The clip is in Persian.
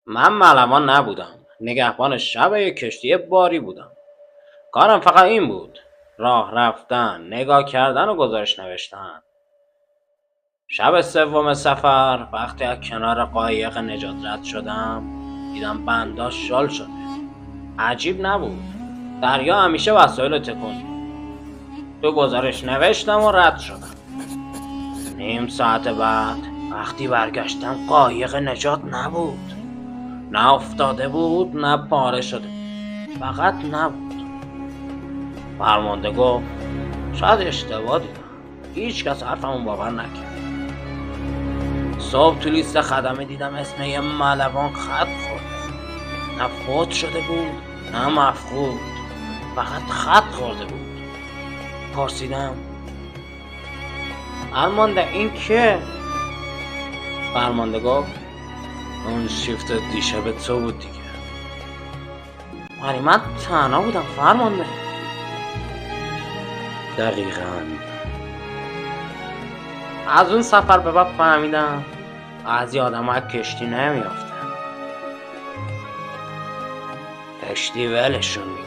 من ملوان نبودم، نگهبان شب یک کشتی باری بودم. کارم فقط این بود: راه رفتن، نگاه کردن و گزارش نوشتن. شب سوم سفر وقتی از کنار قایق نجات رد شدم، دیدم بنداش شال شده. عجیب نبود، دریا همیشه وسایل تکون می‌داد. تو گزارش نوشتم و رد شدم. نیم ساعت بعد وقتی برگشتم قایق نجات نبود. نه افتاده بود نه پاره شده بود. فقط نبود. فرمانده گفت شاید اشتباه دیدم. هیچ کس حرفمون باور نکرد. صبح تو لیست خدمه دیدم اسم یه ملوان خط خورده. نه فوت شده بود نه مفقود، فقط خط خورده بود. پرسیدم فرمانده این که؟ فرمانده گفت اون شیفت دیشب تو بود دیگه. ولی من تنها بودم فرمانده. دقیقاً. از اون سفر به بعد فهمیدم بعضی آدم ها کشتی نمیافتن، کشتی ولشون می‌کنه.